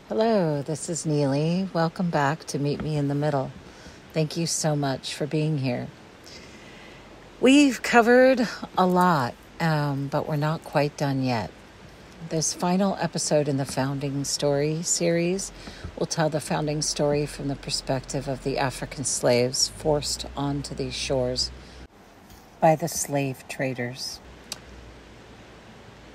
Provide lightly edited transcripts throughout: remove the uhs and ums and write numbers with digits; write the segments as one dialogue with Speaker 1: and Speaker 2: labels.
Speaker 1: Hello, this is Neely. Welcome back to Meet Me in the Middle. Thank you so much for being here. We've covered a lot, but we're not quite done yet. This final episode in the Founding Story series will tell the founding story from the perspective of the African slaves forced onto these shores by the slave traders.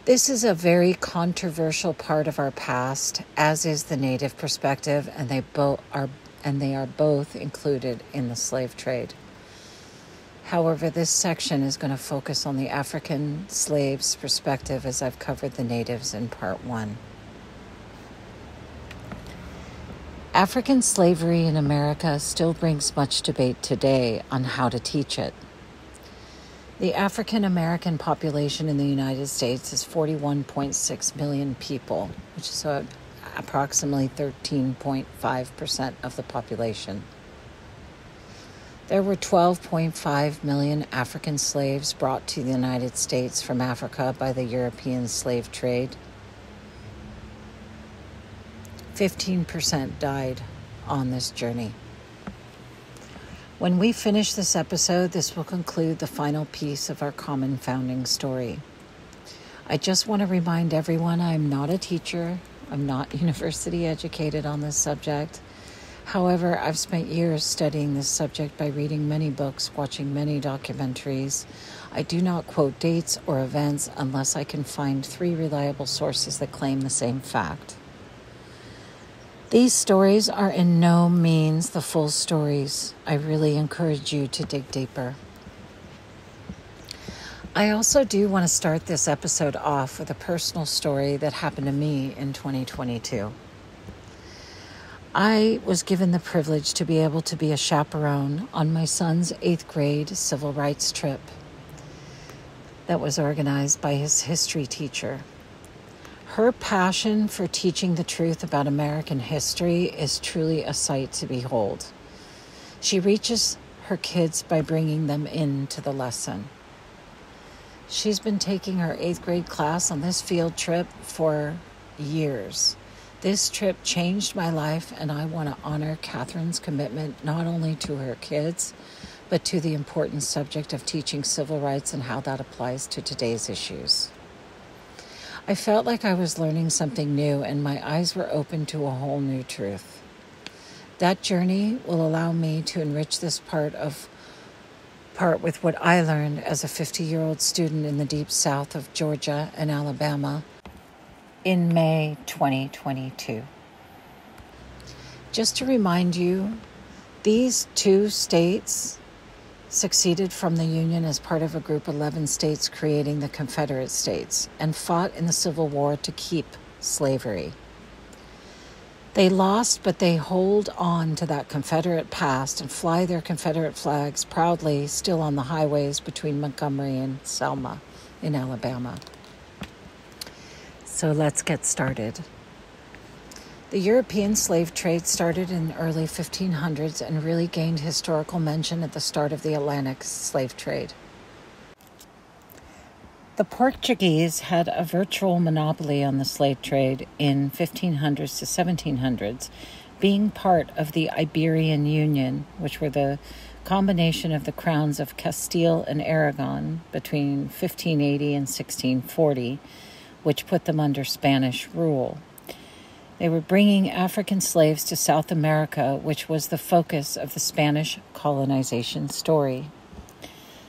Speaker 1: This is a very controversial part of our past, as is the Native perspective, and they are both included in the slave trade. However, this section is going to focus on the African slaves' perspective, as I've covered the Natives in part 1. African slavery in America still brings much debate today on how to teach it. The African American population in the United States is 41.6 million people, which is approximately 13.5% of the population. There were 12.5 million African slaves brought to the United States from Africa by the European slave trade. 15% died on this journey. When we finish this episode, this will conclude the final piece of our common founding story. I just want to remind everyone I'm not a teacher. I'm not university educated on this subject. However, I've spent years studying this subject by reading many books, watching many documentaries. I do not quote dates or events unless I can find 3 reliable sources that claim the same fact. These stories are in no means the full stories. I really encourage you to dig deeper. I also do want to start this episode off with a personal story that happened to me in 2022. I was given the privilege to be able to be a chaperone on my son's 8th grade civil rights trip that was organized by his history teacher. Her passion for teaching the truth about American history is truly a sight to behold. She reaches her kids by bringing them into the lesson. She's been taking her 8th grade class on this field trip for years. This trip changed my life, and I want to honor Catherine's commitment not only to her kids, but to the important subject of teaching civil rights and how that applies to today's issues. I felt like I was learning something new, and my eyes were open to a whole new truth. That journey will allow me to enrich this part with what I learned as a 50-year-old student in the deep south of Georgia and Alabama in May 2022. Just to remind you, these 2 states succeeded from the Union as part of a group of 11 states creating the Confederate States and fought in the Civil War to keep slavery. They lost, but they hold on to that Confederate past and fly their Confederate flags proudly still on the highways between Montgomery and Selma in Alabama. So let's get started. The European slave trade started in the early 1500s and really gained historical mention at the start of the Atlantic slave trade. The Portuguese had a virtual monopoly on the slave trade in 1500s to 1700s, being part of the Iberian Union, which were the combination of the crowns of Castile and Aragon between 1580 and 1640, which put them under Spanish rule. They were bringing African slaves to South America, which was the focus of the Spanish colonization story.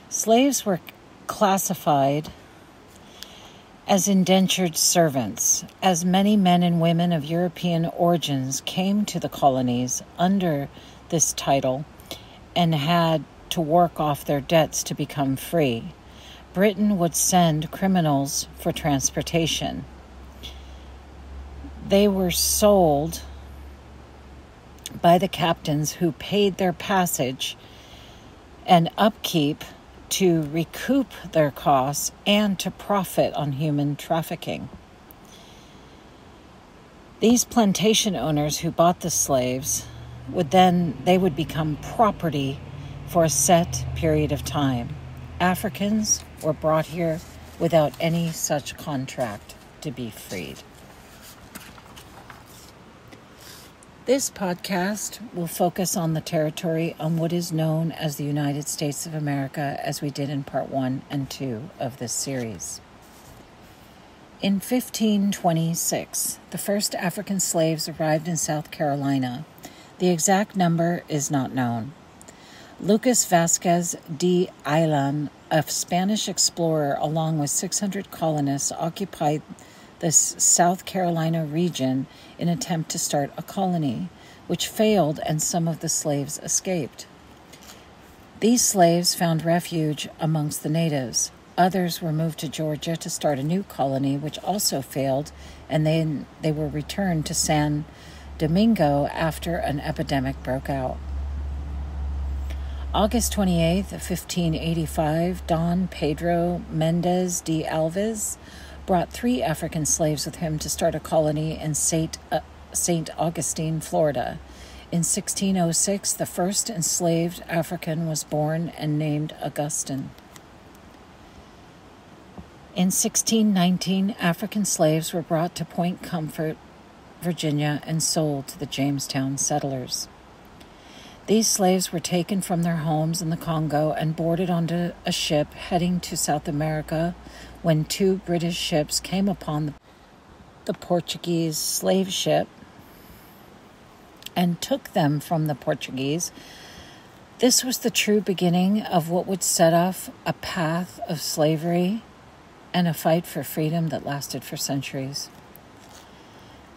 Speaker 1: Slaves were classified as indentured servants, as many men and women of European origins came to the colonies under this title and had to work off their debts to become free. Britain would send criminals for transportation. They were sold by the captains who paid their passage and upkeep to recoup their costs and to profit on human trafficking. These plantation owners who bought the slaves would become property for a set period of time. Africans were brought here without any such contract to be freed. This podcast will focus on the territory on what is known as the United States of America, as we did in part 1 and 2 of this series. In 1526, the first African slaves arrived in South Carolina. The exact number is not known. Lucas Vasquez de Ayllón, a Spanish explorer, along with 600 colonists, occupied this South Carolina region in an attempt to start a colony, which failed and some of the slaves escaped. These slaves found refuge amongst the natives. Others were moved to Georgia to start a new colony, which also failed, and then they were returned to San Domingo after an epidemic broke out. August 28th, 1585, Don Pedro Mendez de Alves brought 3 African slaves with him to start a colony in St. Augustine, Florida. In 1606, the first enslaved African was born and named Augustine. In 1619, African slaves were brought to Point Comfort, Virginia, and sold to the Jamestown settlers. These slaves were taken from their homes in the Congo and boarded onto a ship heading to South America when 2 British ships came upon the Portuguese slave ship and took them from the Portuguese. This was the true beginning of what would set off a path of slavery and a fight for freedom that lasted for centuries.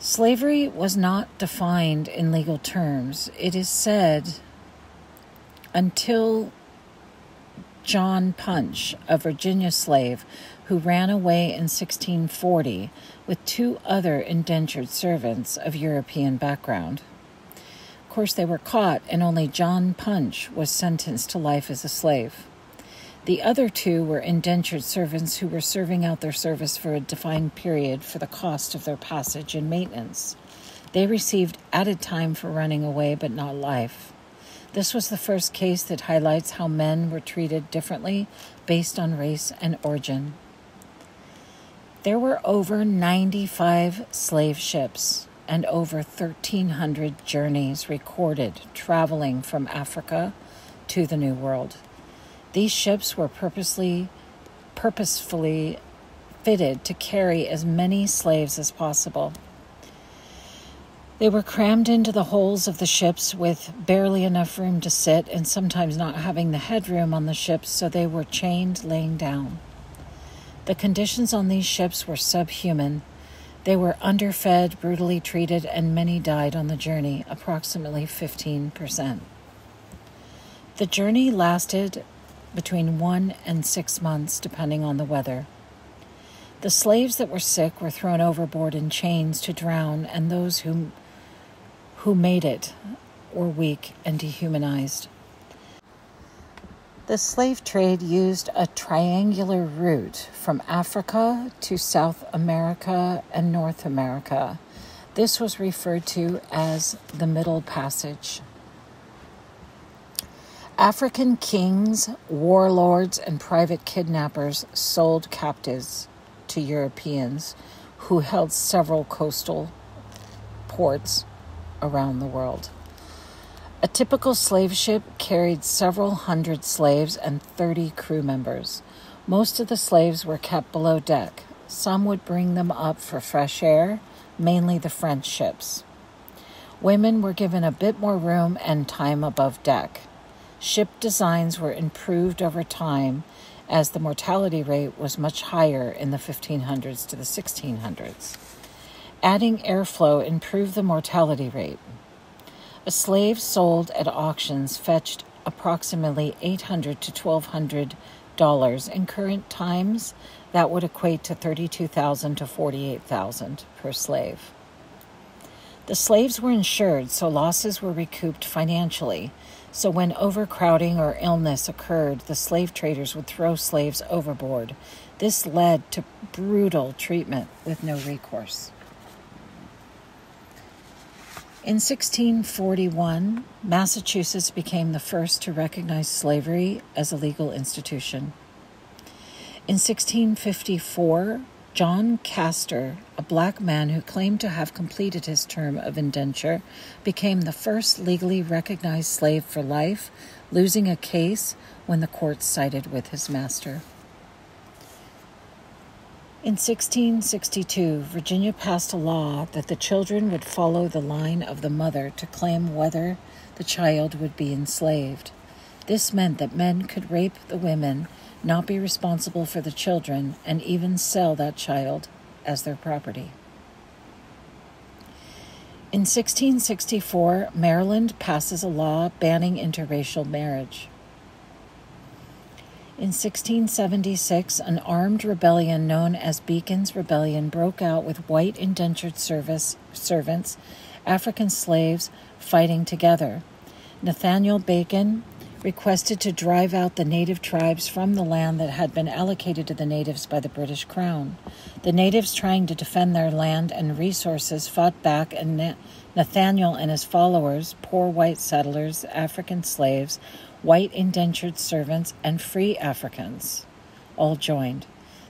Speaker 1: Slavery was not defined in legal terms. It is said until John Punch, a Virginia slave who ran away in 1640 with 2 other indentured servants of European background. Of course, they were caught, and only John Punch was sentenced to life as a slave. The other 2 were indentured servants who were serving out their service for a defined period for the cost of their passage and maintenance. They received added time for running away, but not life. This was the first case that highlights how men were treated differently based on race and origin. There were over 95 slave ships and over 1,300 journeys recorded traveling from Africa to the New World. These ships were purposefully fitted to carry as many slaves as possible. They were crammed into the holds of the ships with barely enough room to sit, and sometimes not having the headroom on the ships, so they were chained laying down. The conditions on these ships were subhuman. They were underfed, brutally treated, and many died on the journey, approximately 15%. The journey lasted between 1 and 6 months, depending on the weather. The slaves that were sick were thrown overboard in chains to drown, and those who made it were weak and dehumanized. The slave trade used a triangular route from Africa to South America and North America. This was referred to as the Middle Passage. African kings, warlords, and private kidnappers sold captives to Europeans who held several coastal ports around the world. A typical slave ship carried several hundred slaves and 30 crew members. Most of the slaves were kept below deck. Some would bring them up for fresh air, mainly the French ships. Women were given a bit more room and time above deck. Ship designs were improved over time as the mortality rate was much higher in the 1500s to the 1600s. Adding airflow improved the mortality rate. A slave sold at auctions fetched approximately $800 to $1,200. In current times, that would equate to $32,000 to $48,000 per slave. The slaves were insured, so losses were recouped financially. So when overcrowding or illness occurred, the slave traders would throw slaves overboard. This led to brutal treatment with no recourse. In 1641, Massachusetts became the first to recognize slavery as a legal institution. In 1654, John Castor, a black man who claimed to have completed his term of indenture, became the first legally recognized slave for life, losing a case when the court sided with his master. In 1662, Virginia passed a law that the children would follow the line of the mother to claim whether the child would be enslaved. This meant that men could rape the women, not be responsible for the children, and even sell that child as their property. In 1664, Maryland passes a law banning interracial marriage. In 1676, an armed rebellion known as Beacon's Rebellion broke out with white indentured servants, African slaves, fighting together. Nathaniel Bacon requested to drive out the native tribes from the land that had been allocated to the natives by the British Crown. The natives, trying to defend their land and resources, fought back, and Nathaniel and his followers, poor white settlers, African slaves, white indentured servants, and free Africans, all joined.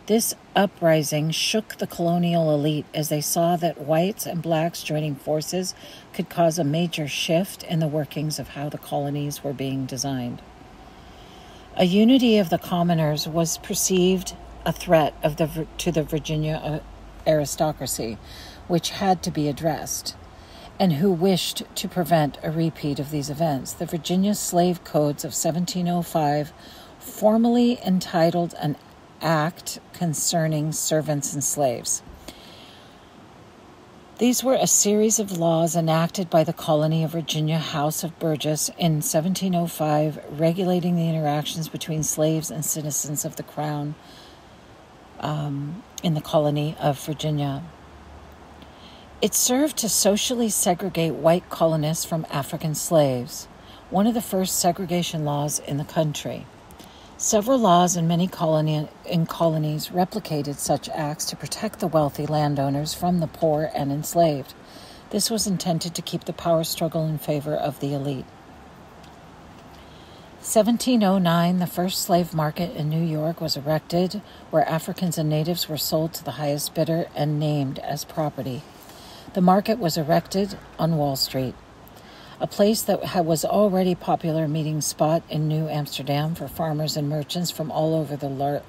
Speaker 1: This uprising shook the colonial elite as they saw that whites and blacks joining forces could cause a major shift in the workings of how the colonies were being designed. A unity of the commoners was perceived a threat to the Virginia aristocracy, which had to be addressed, and who wished to prevent a repeat of these events. The Virginia Slave Codes of 1705 formally entitled an Act concerning servants and slaves. These were a series of laws enacted by the colony of Virginia House of Burgess in 1705, regulating the interactions between slaves and citizens of the Crown in the colony of Virginia. It served to socially segregate white colonists from African slaves, one of the first segregation laws in the country. Several laws in many colonies replicated such acts to protect the wealthy landowners from the poor and enslaved. This was intended to keep the power struggle in favor of the elite. 1709, the first slave market in New York was erected, where Africans and natives were sold to the highest bidder and named as property. The market was erected on Wall Street, a place that was already a popular meeting spot in New Amsterdam for farmers and merchants from all over the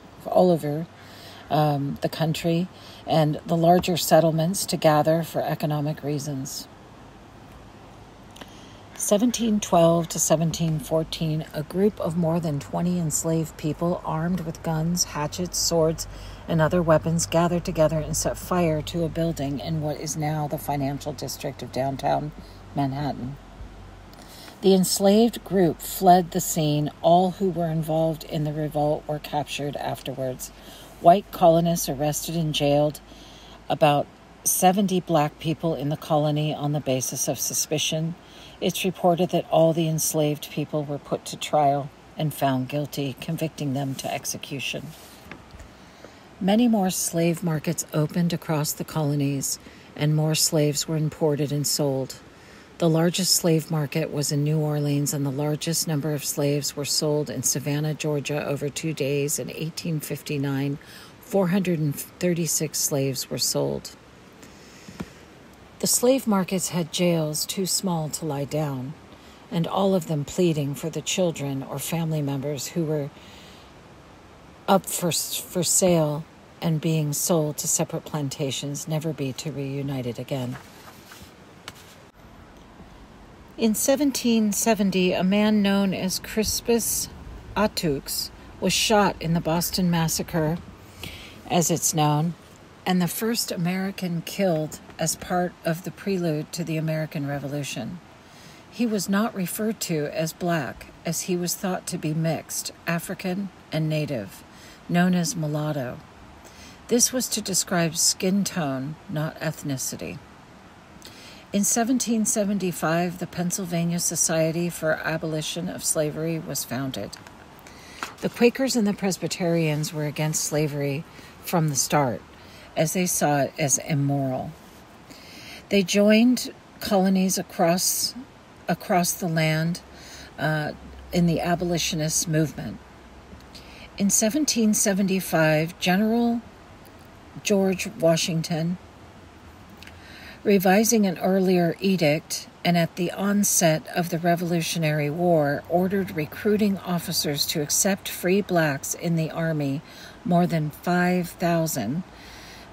Speaker 1: country and the larger settlements to gather for economic reasons. 1712 to 1714, a group of more than 20 enslaved people armed with guns, hatchets, swords, and other weapons gathered together and set fire to a building in what is now the financial district of downtown Manhattan. The enslaved group fled the scene. All who were involved in the revolt were captured afterwards. White colonists arrested and jailed about 70 black people in the colony on the basis of suspicion. It's reported that all the enslaved people were put to trial and found guilty, convicting them to execution. Many more slave markets opened across the colonies, and more slaves were imported and sold. The largest slave market was in New Orleans, and the largest number of slaves were sold in Savannah, Georgia, over 2 days. In 1859, 436 slaves were sold. The slave markets had jails too small to lie down, and all of them pleading for the children or family members who were up for sale and being sold to separate plantations, never be to reunited again. In 1770, a man known as Crispus Attucks was shot in the Boston Massacre, as it's known, and the first American killed as part of the prelude to the American Revolution. He was not referred to as black, as he was thought to be mixed, African and native, known as mulatto. This was to describe skin tone, not ethnicity. In 1775, the Pennsylvania Society for Abolition of Slavery was founded. The Quakers and the Presbyterians were against slavery from the start, as they saw it as immoral. They joined colonies across the land in the abolitionist movement. In 1775, General George Washington, revising an earlier edict, and at the onset of the Revolutionary War, ordered recruiting officers to accept free blacks in the army. More than 5,000,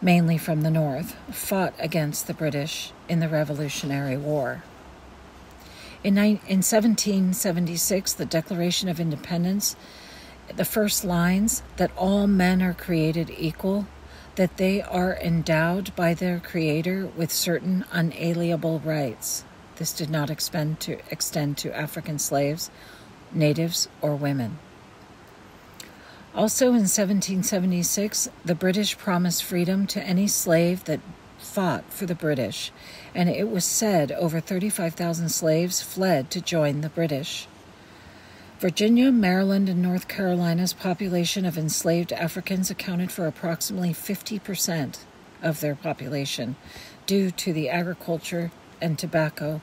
Speaker 1: mainly from the North, fought against the British in the Revolutionary War. In 1776, the Declaration of Independence, the first lines, that all men are created equal, that they are endowed by their Creator with certain unalienable rights. This did not extend to African slaves, natives, or women. Also in 1776, the British promised freedom to any slave that fought for the British, and it was said over 35,000 slaves fled to join the British. Virginia, Maryland, and North Carolina's population of enslaved Africans accounted for approximately 50% of their population due to the agriculture of tobacco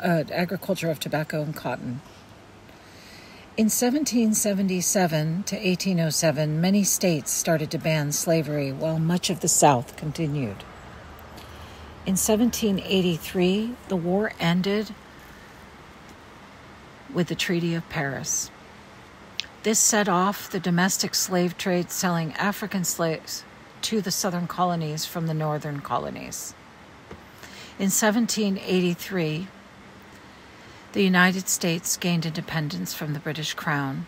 Speaker 1: and cotton. In 1777 to 1807, many states started to ban slavery, while much of the South continued. In 1783, the war ended with the Treaty of Paris. This set off the domestic slave trade, selling African slaves to the southern colonies from the northern colonies. In 1783, the United States gained independence from the British Crown.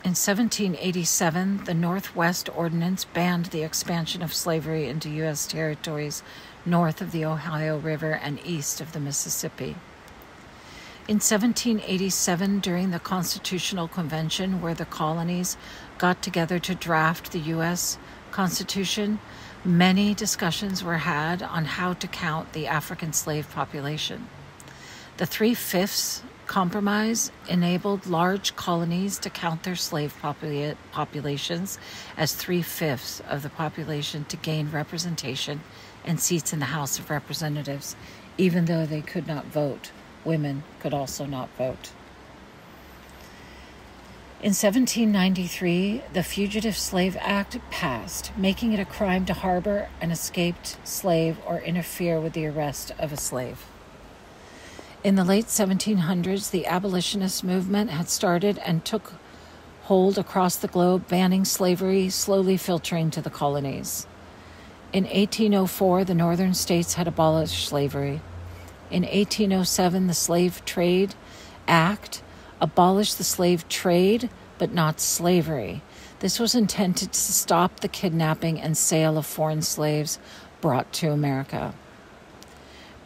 Speaker 1: In 1787, the Northwest Ordinance banned the expansion of slavery into U.S. territories north of the Ohio River and east of the Mississippi. In 1787, during the Constitutional Convention, where the colonies got together to draft the U.S. Constitution, many discussions were had on how to count the African slave population. The 3/5 compromise enabled large colonies to count their slave populations as 3/5 of the population to gain representation and seats in the House of Representatives, even though they could not vote. Women could also not vote. In 1793, the Fugitive Slave Act passed, making it a crime to harbor an escaped slave or interfere with the arrest of a slave. In the late 1700s, the abolitionist movement had started and took hold across the globe, banning slavery, slowly filtering to the colonies. In 1804, the northern states had abolished slavery. In 1807, the Slave Trade Act abolished the slave trade, but not slavery. This was intended to stop the kidnapping and sale of foreign slaves brought to America.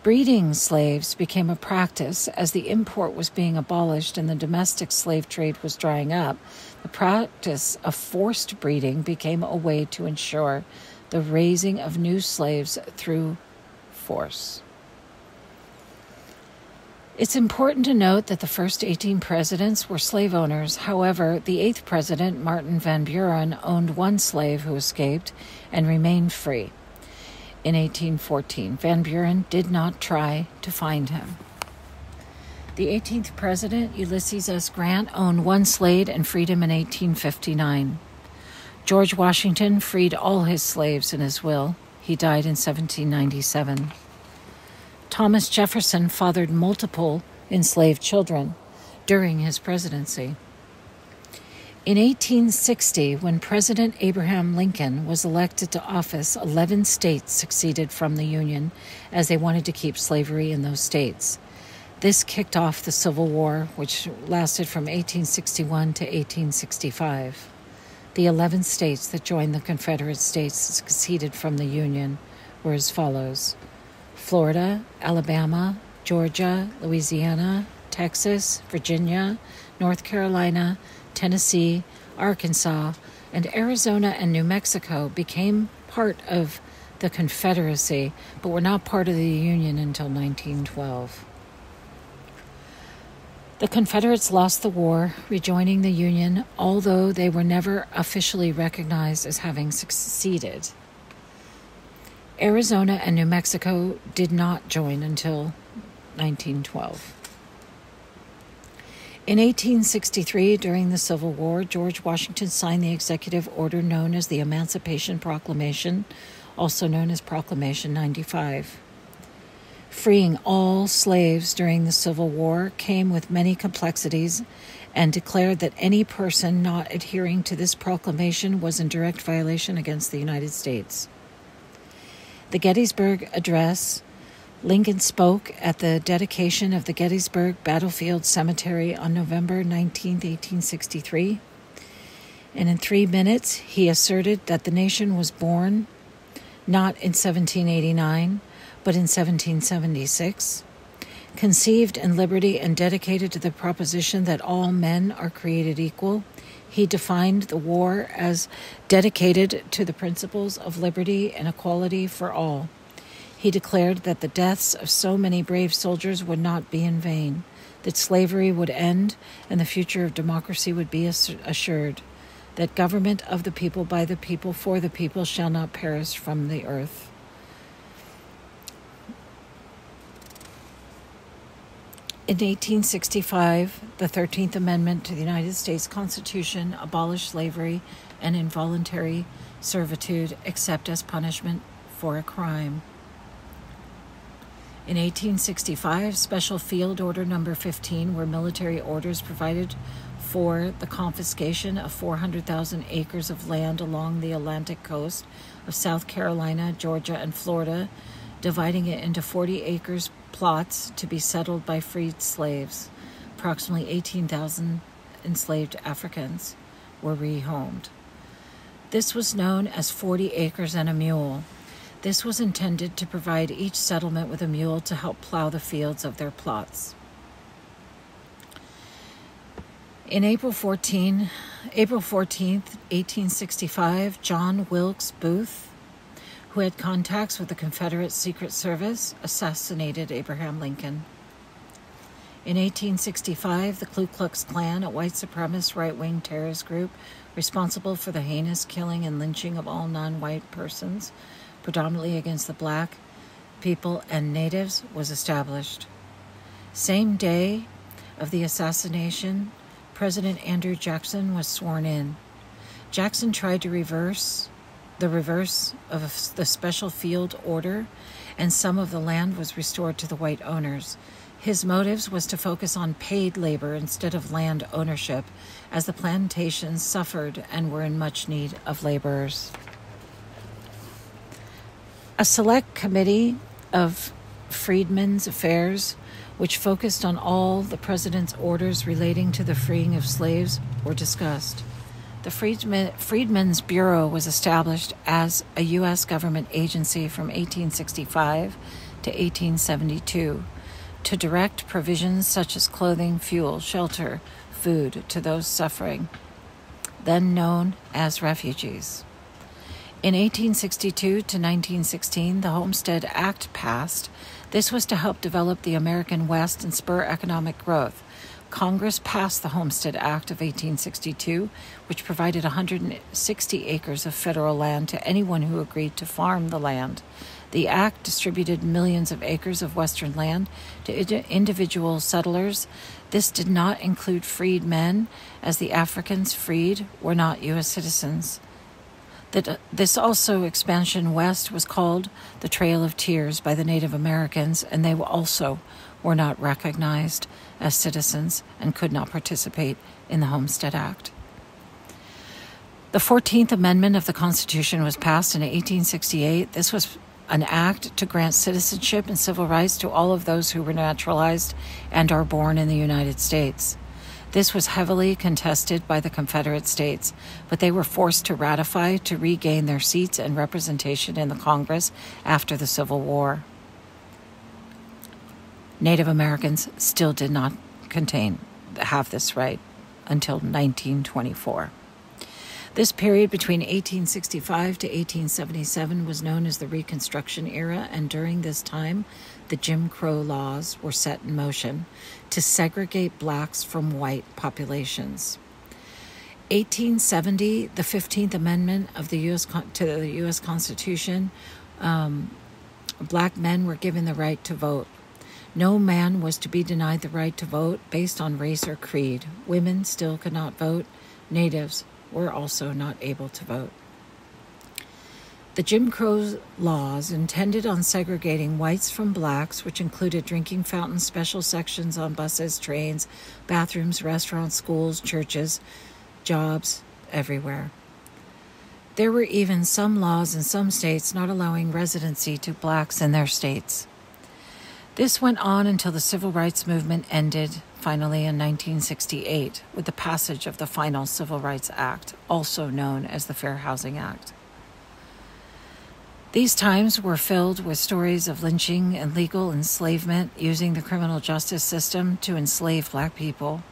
Speaker 1: Breeding slaves became a practice as the import was being abolished and the domestic slave trade was drying up. The practice of forced breeding became a way to ensure the raising of new slaves through force. It's important to note that the first 18 presidents were slave owners. However, the 8th president, Martin Van Buren, owned one slave who escaped and remained free. In 1814, Van Buren did not try to find him. The 18th president, Ulysses S. Grant, owned one slave and freed him in 1859. George Washington freed all his slaves in his will. He died in 1797. Thomas Jefferson fathered multiple enslaved children during his presidency. In 1860, when President Abraham Lincoln was elected to office, 11 states seceded from the Union as they wanted to keep slavery in those states. This kicked off the Civil War, which lasted from 1861 to 1865. The 11 states that joined the Confederate States seceded from the Union were as follows: Florida, Alabama, Georgia, Louisiana, Texas, Virginia, North Carolina, Tennessee, Arkansas, and Arizona and New Mexico became part of the Confederacy, but were not part of the Union until 1912. The Confederates lost the war, rejoining the Union, although they were never officially recognized as having succeeded. Arizona and New Mexico did not join until 1912. In 1863, during the Civil War, George Washington signed the executive order known as the Emancipation Proclamation, also known as Proclamation 95. Freeing all slaves during the Civil War came with many complexities and declared that any person not adhering to this proclamation was in direct violation against the United States. The Gettysburg Address. Lincoln spoke at the dedication of the Gettysburg Battlefield Cemetery on November 19, 1863, and in 3 minutes he asserted that the nation was born not in 1789, but in 1776, conceived in liberty and dedicated to the proposition that all men are created equal. He defined the war as dedicated to the principles of liberty and equality for all. He declared that the deaths of so many brave soldiers would not be in vain, that slavery would end and the future of democracy would be assured, that government of the people, by the people, for the people shall not perish from the earth. In 1865, the 13th Amendment to the United States Constitution abolished slavery and involuntary servitude except as punishment for a crime. In 1865, Special Field Order No. 15 were military orders provided for the confiscation of 400,000 acres of land along the Atlantic coast of South Carolina, Georgia, and Florida, dividing it into 40 acres plots to be settled by freed slaves. Approximately 18,000 enslaved Africans were rehomed. This was known as 40 acres and a mule. This was intended to provide each settlement with a mule to help plow the fields of their plots. In April 14, 1865, John Wilkes Booth, who had contacts with the Confederate Secret Service, assassinated Abraham Lincoln. In 1865, the Ku Klux Klan, a white supremacist right-wing terrorist group responsible for the heinous killing and lynching of all non-white persons, predominantly against the black people and natives, was established. Same day of the assassination, President Andrew Jackson was sworn in. Jackson tried to reverse of the Special Field Order, and some of the land was restored to the white owners. His motives was to focus on paid labor instead of land ownership, as the plantations suffered and were in much need of laborers. A select committee of Freedmen's Affairs, which focused on all the president's orders relating to the freeing of slaves, were discussed. The Freedmen's Bureau was established as a U.S. government agency from 1865 to 1872 to direct provisions such as clothing, fuel, shelter, food to those suffering, then known as refugees. In 1862 to 1916, the Homestead Act passed. This was to help develop the American West and spur economic growth. Congress passed the Homestead Act of 1862, which provided 160 acres of federal land to anyone who agreed to farm the land. The act distributed millions of acres of western land to individual settlers. This did not include freed men, as the Africans freed were not U.S. citizens. This also expansion west was called the Trail of Tears by the Native Americans, and they also were not recognized as citizens and could not participate in the Homestead Act. The 14th Amendment of the Constitution was passed in 1868. This was an act to grant citizenship and civil rights to all of those who were naturalized and are born in the United States. This was heavily contested by the Confederate States, but they were forced to ratify to regain their seats and representation in the Congress after the Civil War. Native Americans still did not have this right until 1924. This period between 1865 to 1877 was known as the Reconstruction era, and during this time, the Jim Crow laws were set in motion to segregate blacks from white populations. 1870, the 15th Amendment of the to the U.S. Constitution, black men were given the right to vote. No man was to be denied the right to vote based on race or creed. Women still could not vote. Natives were also not able to vote. The Jim Crow laws intended on segregating whites from blacks, which included drinking fountains, special sections on buses, trains, bathrooms, restaurants, schools, churches, jobs, everywhere. There were even some laws in some states not allowing residency to blacks in their states. This went on until the Civil Rights Movement ended, finally in 1968, with the passage of the final Civil Rights Act, also known as the Fair Housing Act. These times were filled with stories of lynching and legal enslavement using the criminal justice system to enslave black people.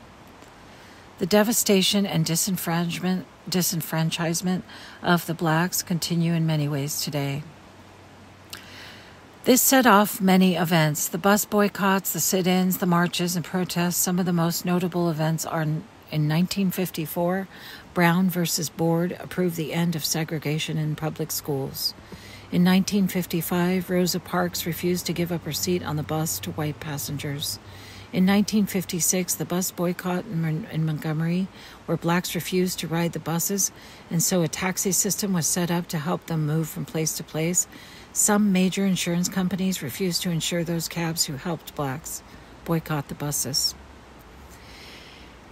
Speaker 1: The devastation and disenfranchisement of the blacks continue in many ways today. This set off many events: the bus boycotts, the sit-ins, the marches and protests. Some of the most notable events are in 1954, Brown versus Board approved the end of segregation in public schools. In 1955, Rosa Parks refused to give up her seat on the bus to white passengers. In 1956, the bus boycott in Montgomery, where blacks refused to ride the buses, and so a taxi system was set up to help them move from place to place. Some major insurance companies refused to insure those cabs who helped blacks boycott the buses.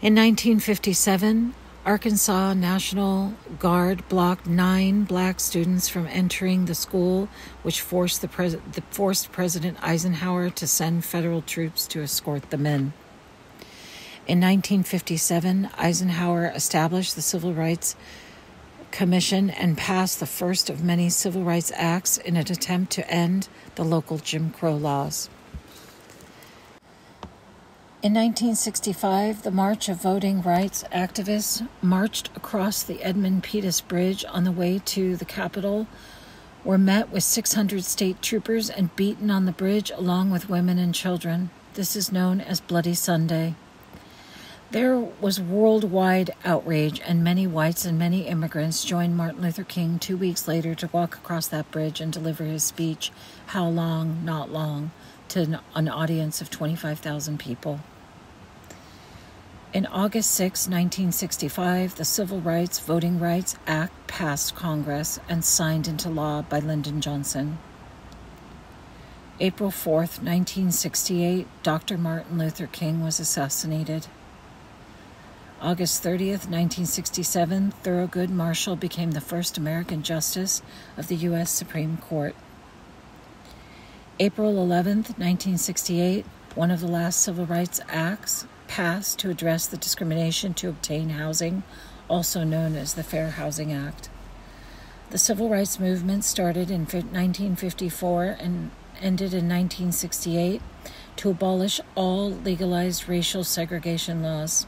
Speaker 1: In 1957, Arkansas National Guard blocked 9 black students from entering the school, which forced President Eisenhower to send federal troops to escort them in. In 1957, Eisenhower established the Civil Rights Commission and passed the first of many civil rights acts in an attempt to end the local Jim Crow laws. In 1965, the March of Voting Rights activists marched across the Edmund Pettus Bridge on the way to the Capitol, were met with 600 state troopers and beaten on the bridge along with women and children. This is known as Bloody Sunday. There was worldwide outrage, and many whites and many immigrants joined Martin Luther King 2 weeks later to walk across that bridge and deliver his speech, "How Long, Not Long," to an audience of 25,000 people. In August 6, 1965, the Civil Rights Voting Rights Act passed Congress and signed into law by Lyndon Johnson. April 4, 1968, Dr. Martin Luther King was assassinated. August 30th, 1967, Thurgood Marshall became the first American justice of the U.S. Supreme Court. April 11th, 1968, one of the last civil rights acts passed to address the discrimination to obtain housing, also known as the Fair Housing Act. The civil rights movement started in 1954 and ended in 1968 to abolish all legalized racial segregation laws.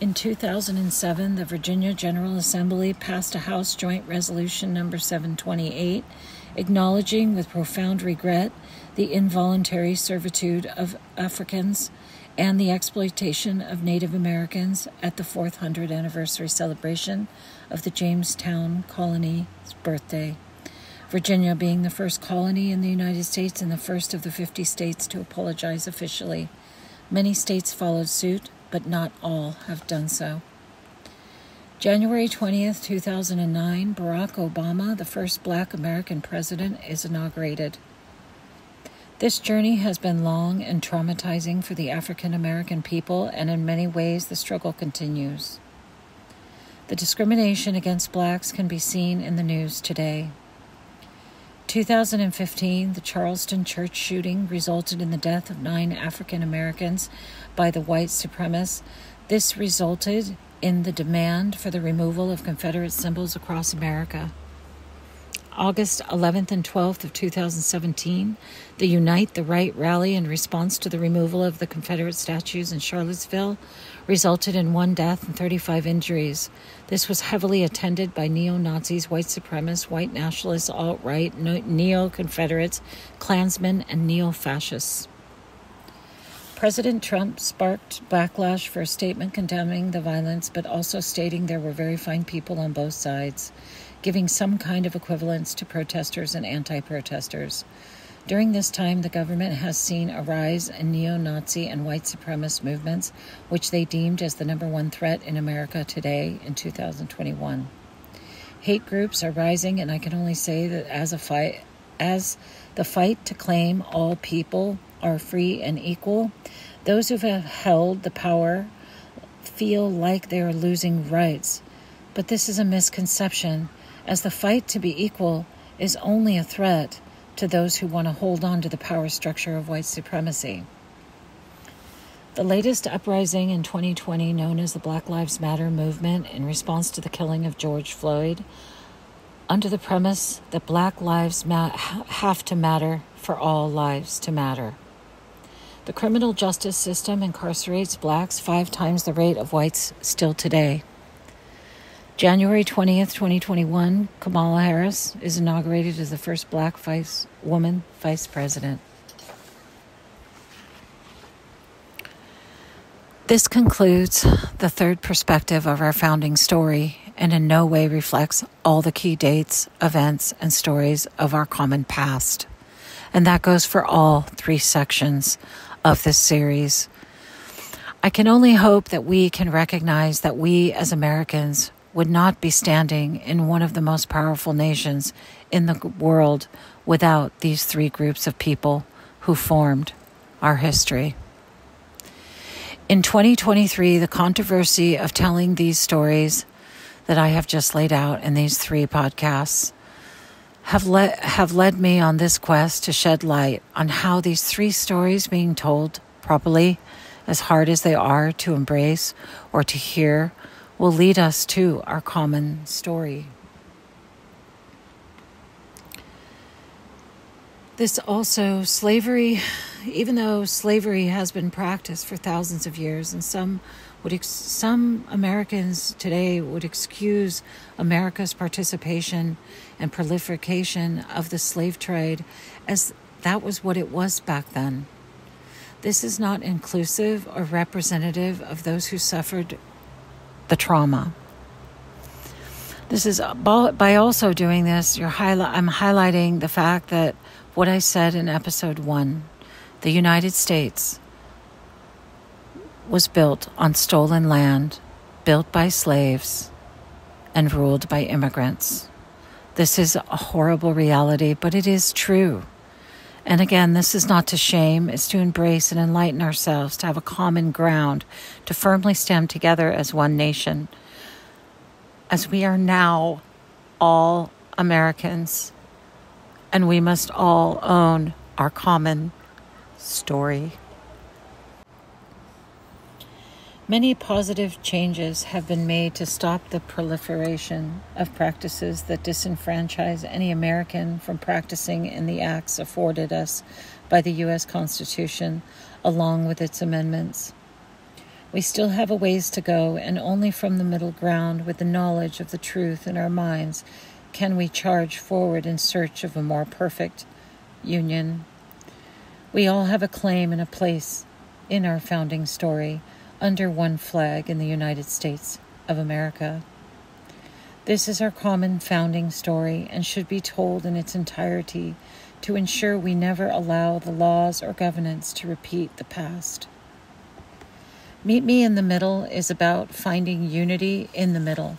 Speaker 1: In 2007, the Virginia General Assembly passed a House Joint Resolution number 728, acknowledging with profound regret the involuntary servitude of Africans and the exploitation of Native Americans at the 400th anniversary celebration of the Jamestown Colony's birthday. Virginia being the first colony in the United States and the first of the 50 states to apologize officially. Many states followed suit, but not all have done so. January 20th, 2009, Barack Obama, the first Black American president, is inaugurated. This journey has been long and traumatizing for the African American people, and in many ways the struggle continues. The discrimination against blacks can be seen in the news today. 2015, the Charleston church shooting resulted in the death of 9 African Americans by the white supremacists. This resulted in the demand for the removal of Confederate symbols across America. August 11th and 12th of 2017, the Unite the Right rally in response to the removal of the Confederate statues in Charlottesville resulted in 1 death and 35 injuries. This was heavily attended by neo-Nazis, white supremacists, white nationalists, alt-right, neo-Confederates, Klansmen, and neo-fascists. President Trump sparked backlash for a statement condemning the violence, but also stating there were very fine people on both sides, giving some kind of equivalence to protesters and anti-protesters. During this time, the government has seen a rise in neo-Nazi and white supremacist movements, which they deemed as the number one threat in America today in 2021. Hate groups are rising, and I can only say that as the fight to claim all people are free and equal, those who have held the power feel like they are losing rights. But this is a misconception, as the fight to be equal is only a threat to those who want to hold on to the power structure of white supremacy. The latest uprising in 2020, known as the Black Lives Matter movement in response to the killing of George Floyd, under the premise that Black lives have to matter for all lives to matter. The criminal justice system incarcerates blacks 5 times the rate of whites still today. January 20th, 2021, Kamala Harris is inaugurated as the first black woman vice president. This concludes the third perspective of our founding story and in no way reflects all the key dates, events, and stories of our common past. And that goes for all 3 sections of this series. I can only hope that we can recognize that we as Americans would not be standing in one of the most powerful nations in the world without these 3 groups of people who formed our history. In 2023, the controversy of telling these stories that I have just laid out in these 3 podcasts have led me on this quest to shed light on how these 3 stories being told properly, as hard as they are to embrace or to hear, will lead us to our common story. This also, slavery, even though slavery has been practiced for thousands of years, and some Americans today would excuse America's participation and proliferation of the slave trade as that was what it was back then. This is not inclusive or representative of those who suffered the trauma. This is by also doing this, I'm highlighting the fact that what I said in episode 1, the United States was built on stolen land, built by slaves, and ruled by immigrants. This is a horrible reality, but it is true. And again, this is not to shame, it's to embrace and enlighten ourselves, to have a common ground, to firmly stand together as one nation, as we are now all Americans, and we must all own our common story. Many positive changes have been made to stop the proliferation of practices that disenfranchise any American from practicing in the acts afforded us by the U.S. Constitution, along with its amendments. We still have a ways to go, and only from the middle ground, with the knowledge of the truth in our minds, can we charge forward in search of a more perfect union. We all have a claim and a place in our founding story, under one flag in the United States of America. This is our common founding story and should be told in its entirety to ensure we never allow the laws or governance to repeat the past. Meet Me in the Middle is about finding unity in the middle.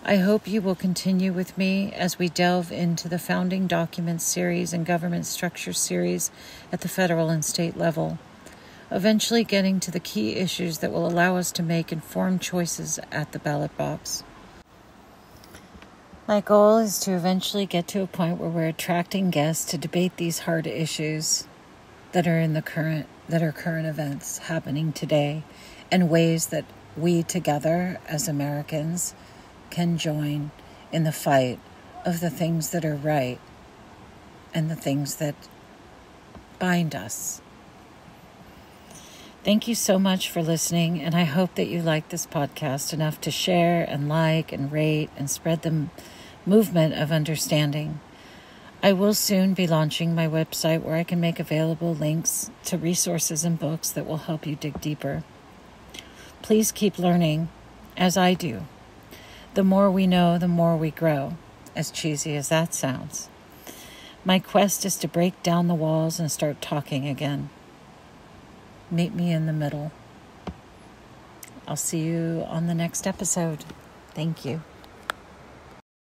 Speaker 1: I hope you will continue with me as we delve into the founding documents series and government structure series at the federal and state level, eventually getting to the key issues that will allow us to make informed choices at the ballot box. My goal is to eventually get to a point where we're attracting guests to debate these hard issues that are current events happening today, and ways that we together as Americans can join in the fight of the things that are right and the things that bind us. Thank you so much for listening, and I hope that you like this podcast enough to share and like and rate and spread the movement of understanding. I will soon be launching my website where I can make available links to resources and books that will help you dig deeper. Please keep learning, as I do. The more we know, the more we grow, as cheesy as that sounds. My quest is to break down the walls and start talking again. Meet me in the middle. I'll see you on the next episode. Thank you.